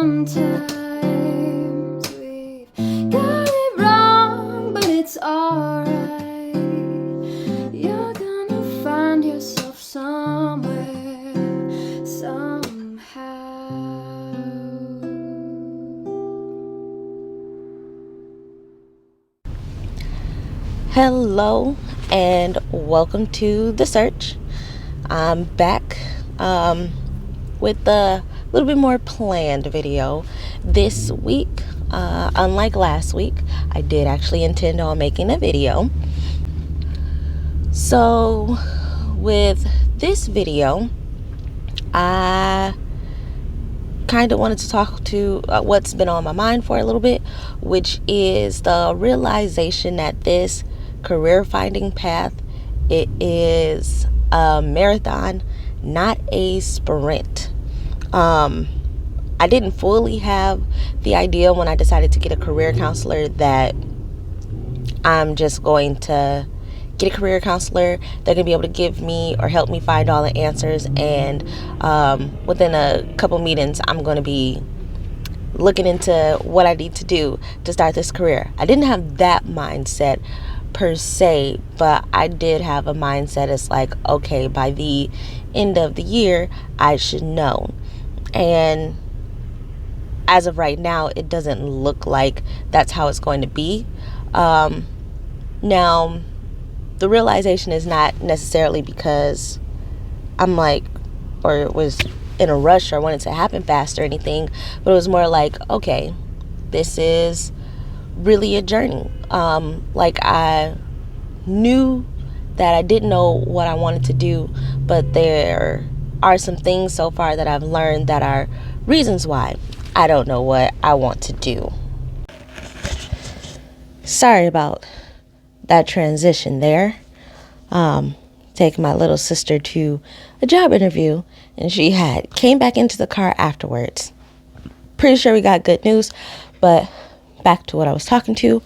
Sometimes we've got it wrong, but it's alright. You're gonna find yourself somewhere, somehow. Hello and welcome to The Search. I'm back with a little bit more planned video this week. Unlike last week, I did actually intend on making a video. So with this video, I kind of wanted to talk to what's been on my mind for a little bit, which is the realization that this career finding path, it is a marathon, not a sprint. I didn't fully have the idea when I decided to get a career counselor that I'm just going to get a career counselor. They're going to be able to give me or help me find all the answers, and within a couple meetings I'm going to be looking into what I need to do to start this career. I didn't have that mindset per se, but I did have a mindset. It's like, okay, by the end of the year I should know. And as of right now, it doesn't look like that's how it's going to be. Now, the realization is not necessarily because I'm like, or was in a rush or wanted to happen fast or anything, but it was more like, okay, this is really a journey. Like, I knew that I didn't know what I wanted to do, but there are some things so far that I've learned that are reasons why I don't know what I want to do. Sorry about that transition there. Taking my little sister to a job interview, and she came back into the car afterwards. Pretty sure we got good news, but back to what I was talking to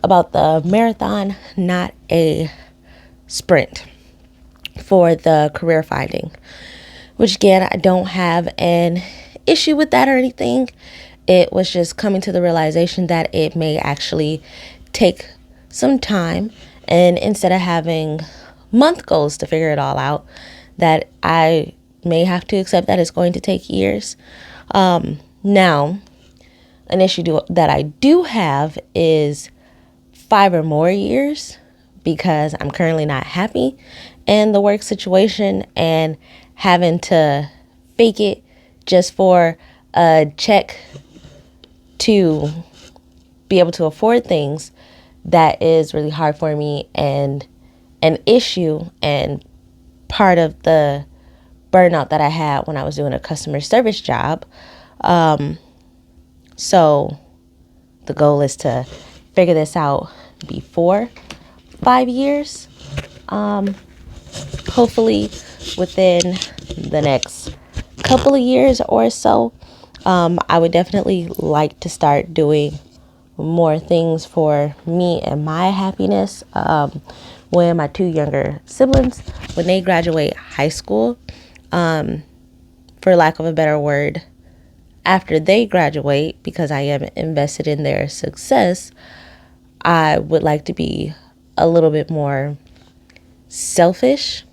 about the marathon, not a sprint for the career finding, which again, I don't have an issue with that or anything. It was just coming to the realization that it may actually take some time, and instead of having month goals to figure it all out, that I may have to accept that it's going to take years. Now, an issue that I do have is 5 or more years, because I'm currently not happy in the work situation and having to fake it just for a check to be able to afford things. That is really hard for me, and an issue and part of the burnout that I had when I was doing a customer service job. So the goal is to figure this out before 5 years. Hopefully within the next couple of years or so. I would definitely like to start doing more things for me and my happiness. When my 2 younger siblings, when they graduate high school, for lack of a better word, after they graduate, because I am invested in their success, I would like to be a little bit more selfish.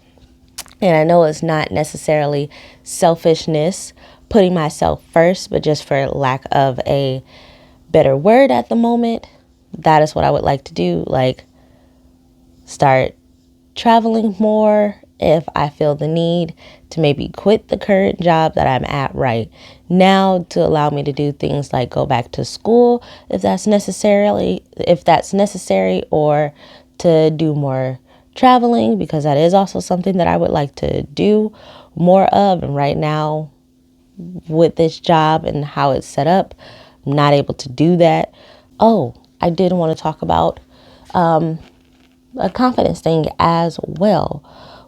And I know it's not necessarily selfishness, putting myself first, but just for lack of a better word at the moment, that is what I would like to do. Like, start traveling more if I feel the need to, maybe quit the current job that I'm at right now to allow me to do things like go back to school if that's necessary, or to do more traveling, because that is also something that I would like to do more of. And right now, with this job and how it's set up, I'm not able to do that. Oh, I did want to talk about a confidence thing as well.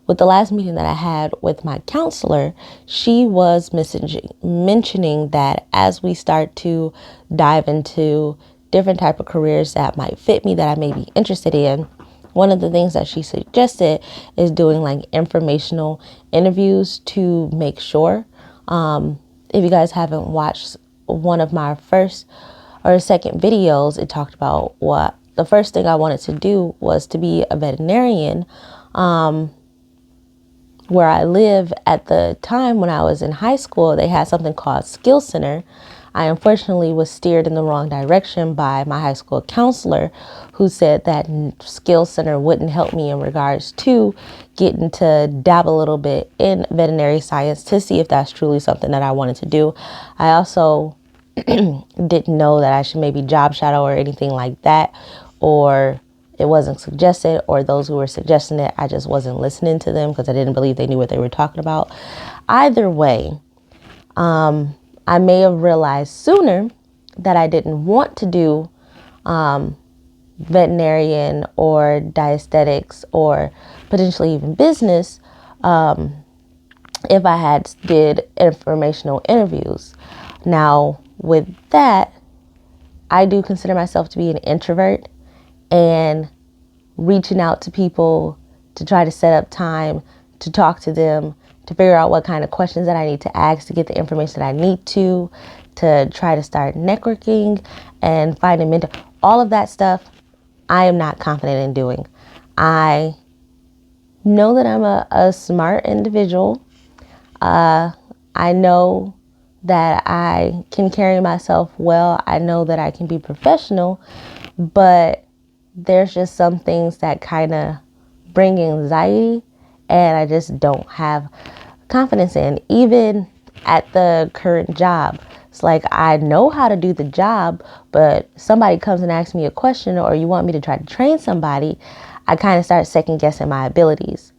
With the last meeting that I had with my counselor, she was mentioning that as we start to dive into different type of careers that might fit me, that I may be interested in, one of the things that she suggested is doing like informational interviews to make sure. If you guys haven't watched one of my first or second videos, it talked about what the first thing I wanted to do was to be a veterinarian. Where I live at the time when I was in high school, they had something called Skill Center. I unfortunately was steered in the wrong direction by my high school counselor, who said that Skill Center wouldn't help me in regards to getting to dabble a little bit in veterinary science to see if that's truly something that I wanted to do. I also didn't know that I should maybe job shadow or anything like that, or it wasn't suggested, or those who were suggesting it, I just wasn't listening to them because I didn't believe they knew what they were talking about. Either way, I may have realized sooner that I didn't want to do veterinarian or diaesthetics or potentially even business if I had did informational interviews. Now, with that, I do consider myself to be an introvert, and reaching out to people to try to set up time to talk to them, to figure out what kind of questions that I need to ask to get the information that I need to try to start networking and find a mentor. All of that stuff, I am not confident in doing. I know that I'm a smart individual. I know that I can carry myself well. I know that I can be professional, but there's just some things that kind of bring anxiety, and I just don't have confidence in. Even at the current job, it's like I know how to do the job, but somebody comes and asks me a question, or you want me to try to train somebody, I kind of start second guessing my abilities.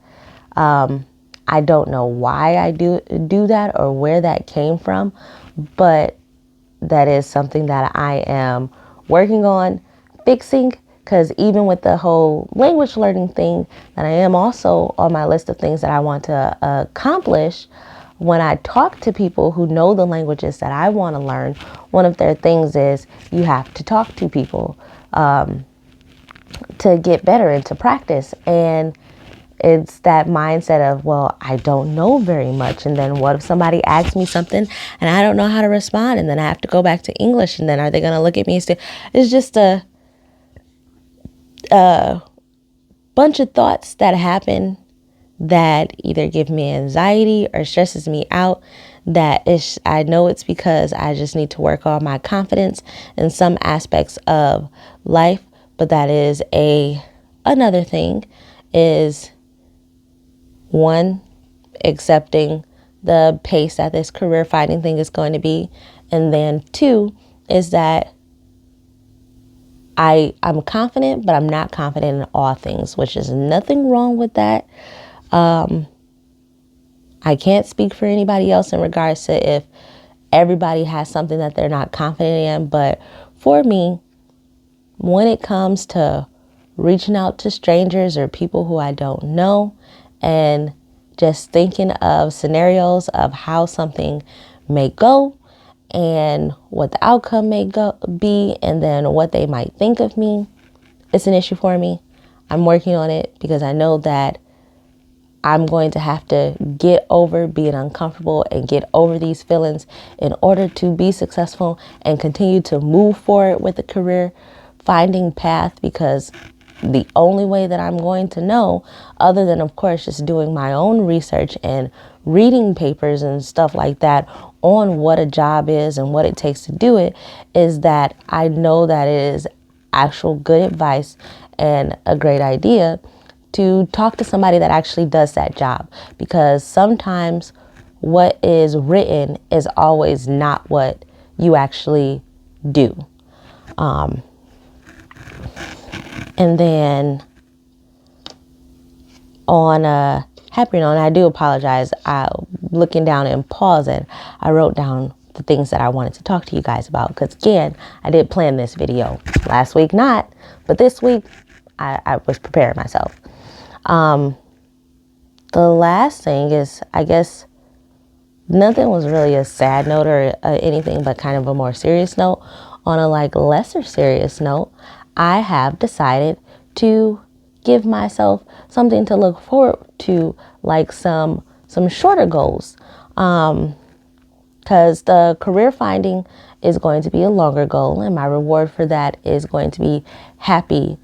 I don't know why I do that or where that came from, but that is something that I am working on fixing, because even with the whole language learning thing, that I am also on my list of things that I want to accomplish. When I talk to people who know the languages that I want to learn, one of their things is you have to talk to people to get better and to practice. And it's that mindset of, well, I don't know very much. And then what if somebody asks me something and I don't know how to respond? And then I have to go back to English. And then are they going to look at me and say, it's just a bunch of thoughts that happen that either give me anxiety or stresses me out. I know it's because I just need to work on my confidence in some aspects of life. But that is another thing is, one, accepting the pace that this career finding thing is going to be. And then two is that I'm confident, but I'm not confident in all things, which is nothing wrong with that. I can't speak for anybody else in regards to if everybody has something that they're not confident in. But for me, when it comes to reaching out to strangers or people who I don't know and just thinking of scenarios of how something may go and what the outcome may be, and then what they might think of me, it's an issue for me. I'm working on it because I know that I'm going to have to get over being uncomfortable and get over these feelings in order to be successful and continue to move forward with the career finding path, because the only way that I'm going to know, other than, of course, just doing my own research and reading papers and stuff like that on what a job is and what it takes to do it, is that I know that it is actual good advice and a great idea to talk to somebody that actually does that job, because sometimes what is written is always not what you actually do. And then on a happier note, I do apologize. Looking down and pausing, I wrote down the things that I wanted to talk to you guys about, because again, I did plan this video last week, not, but this week I was preparing myself. The last thing is, I guess nothing was really a sad note or anything, but kind of a more serious note. On a lesser serious note, I have decided to give myself something to look forward to, like some shorter goals. because the career finding is going to be a longer goal, and my reward for that is going to be happy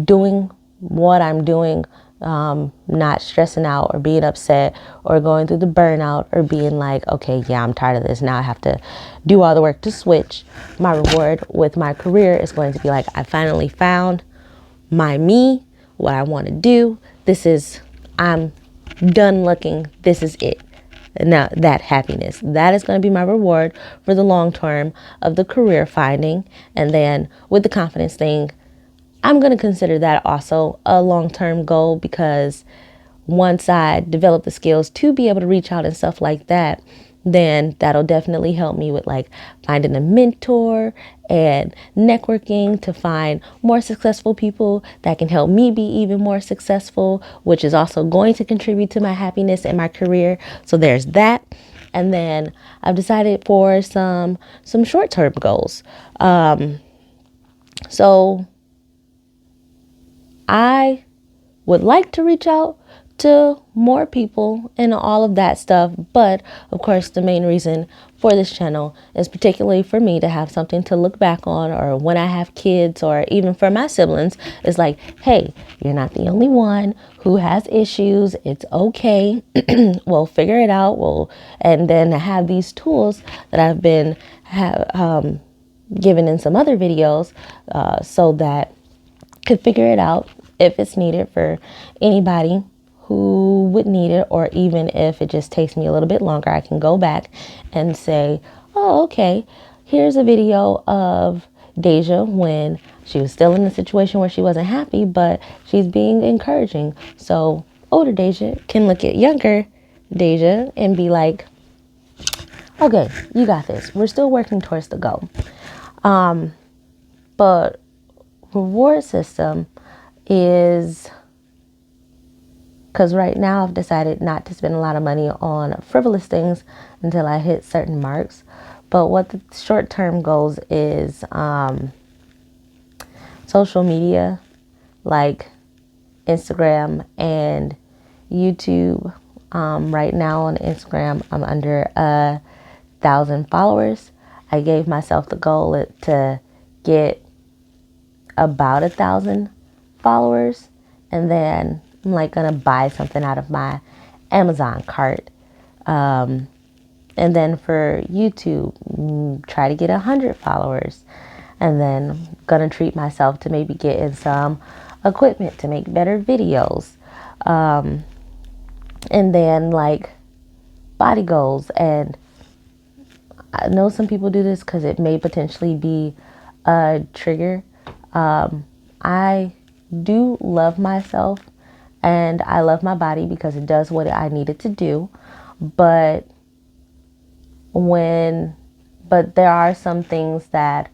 doing what I'm doing, not stressing out or being upset or going through the burnout or being like, okay, yeah, I'm tired of this. Now I have to do all the work to switch. My reward with my career is going to be like, I finally found my me, what I want to do. I'm done looking. This is it. Now that happiness, that is going to be my reward for the long term of the career finding. And then with the confidence thing, I'm going to consider that also a long-term goal, because once I develop the skills to be able to reach out and stuff like that, then that'll definitely help me with like finding a mentor and networking to find more successful people that can help me be even more successful, which is also going to contribute to my happiness and my career. So there's that. And then I've decided for some short-term goals. So I would like to reach out to more people and all of that stuff. But of course, the main reason for this channel is particularly for me to have something to look back on, or when I have kids, or even for my siblings, is like, hey, you're not the only one who has issues. It's okay. We'll figure it out. And then have these tools that I've been given in some other videos, so that could figure it out if it's needed for anybody who would need it, or even if it just takes me a little bit longer, I can go back and say, oh, okay, here's a video of Deja when she was still in a situation where she wasn't happy, but she's being encouraging. So older Deja can look at younger Deja and be like, okay, you got this. We're still working towards the goal. But reward system is, because right now I've decided not to spend a lot of money on frivolous things until I hit certain marks. But what the short-term goals is social media, like Instagram and YouTube. Right now on Instagram, I'm under 1,000 followers. I gave myself the goal to get about 1,000 followers, and then I'm like gonna buy something out of my Amazon cart. And then for YouTube, try to get 100 followers, and then gonna treat myself to maybe getting some equipment to make better videos. And then like body goals, and I know some people do this because it may potentially be a trigger. I do love myself and I love my body because it does what I need it to do. But there are some things that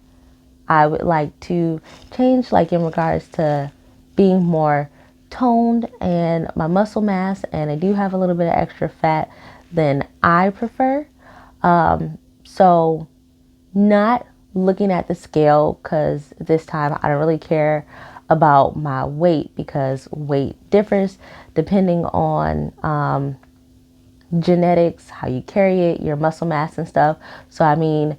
I would like to change, like in regards to being more toned and my muscle mass, and I do have a little bit of extra fat than I prefer. So not looking at the scale, because this time I don't really care about my weight, because weight differs depending on genetics, how you carry it, your muscle mass and stuff. So I mean,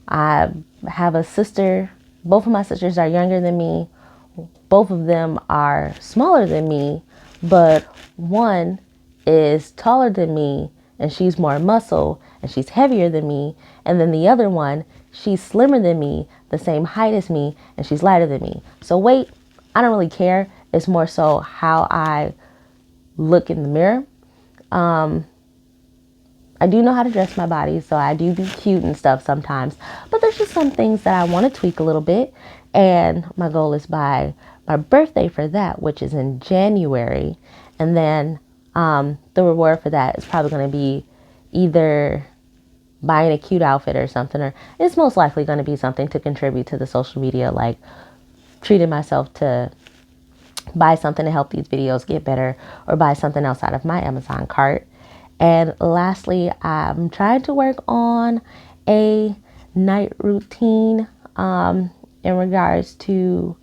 I have a sister, both of my sisters are younger than me, both of them are smaller than me, but one is taller than me and she's more muscle and she's heavier than me, and then the other one, she's slimmer than me, the same height as me, and she's lighter than me. So weight, I don't really care. It's more so how I look in the mirror. I do know how to dress my body, so I do be cute and stuff sometimes. But there's just some things that I want to tweak a little bit. And my goal is by my birthday for that, which is in January. And then the reward for that is probably going to be either buying a cute outfit or something, or it's most likely going to be something to contribute to the social media, like treating myself to buy something to help these videos get better, or buy something else out of my Amazon cart. And lastly, I'm trying to work on a night routine in regards to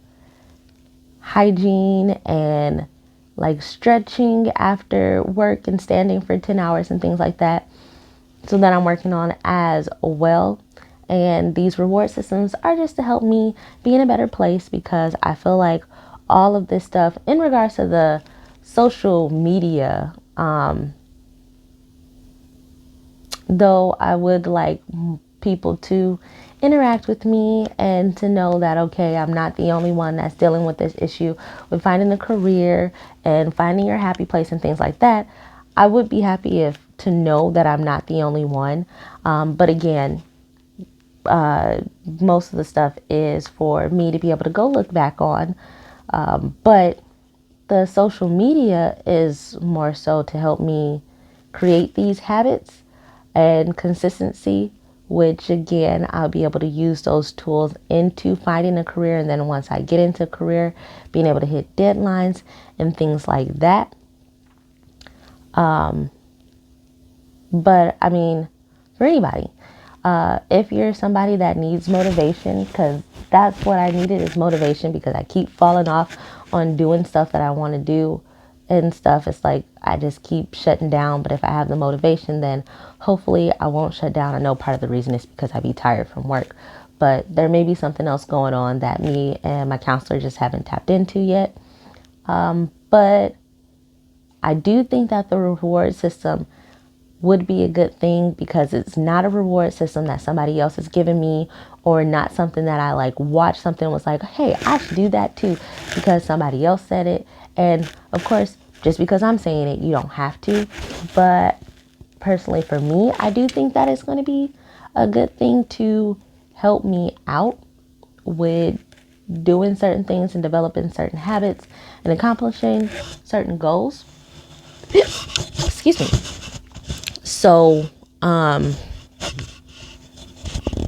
hygiene and like stretching after work and standing for 10 hours and things like that. so that I'm working on as well. And these reward systems are just to help me be in a better place, because I feel like all of this stuff in regards to the social media, though I would like people to interact with me and to know that, okay, I'm not the only one that's dealing with this issue with finding a career and finding your happy place and things like that. I would be happy if to know that I'm not the only one. But again, most of the stuff is for me to be able to go look back on. But the social media is more so to help me create these habits and consistency, which again, I'll be able to use those tools into finding a career. And then once I get into a career, being able to hit deadlines and things like that. But I mean, for anybody, if you're somebody that needs motivation, because that's what I needed, is motivation, because I keep falling off on doing stuff that I want to do and stuff. It's like I just keep shutting down. But if I have the motivation, then hopefully I won't shut down. I know part of the reason is because I be tired from work, but there may be something else going on that me and my counselor just haven't tapped into yet. But I do think that the reward system would be a good thing, because it's not a reward system that somebody else is giving me, or not something that I like watched something and was like, hey, I should do that too because somebody else said it. And of course, just because I'm saying it, you don't have to. But personally, for me, I do think that it's going to be a good thing to help me out with doing certain things and developing certain habits and accomplishing certain goals. Excuse me. So,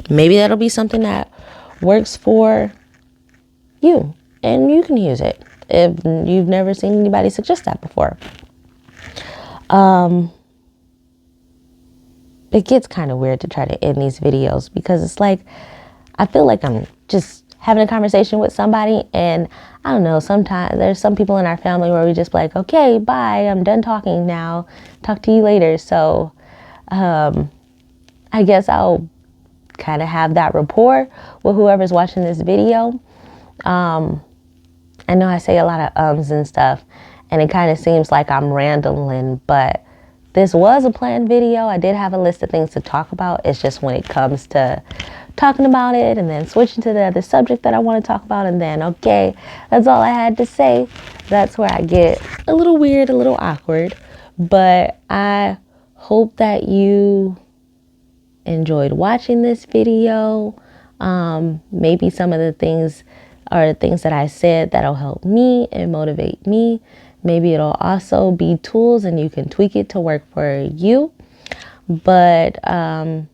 maybe that'll be something that works for you and you can use it if you've never seen anybody suggest that before. It gets kind of weird to try to end these videos, because it's like, I feel like I'm just having a conversation with somebody, and I don't know, sometimes there's some people in our family where we just be like, okay, bye, I'm done talking now, talk to you later. So I guess I'll kind of have that rapport with whoever's watching this video. I know I say a lot of ums and stuff, and it kind of seems like I'm rambling, but this was a planned video. I did have a list of things to talk about. It's just when it comes to talking about it and then switching to the other subject that I want to talk about, and then, okay, that's all I had to say. That's where I get a little weird, a little awkward. But I hope that you enjoyed watching this video. Maybe some of the things are the things that I said that'll help me and motivate me. Maybe it'll also be tools and you can tweak it to work for you. But I'm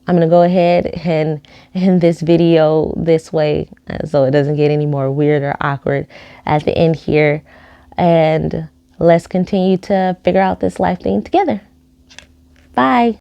going to go ahead and end this video this way so it doesn't get any more weird or awkward at the end here. And let's continue to figure out this life thing together. Bye.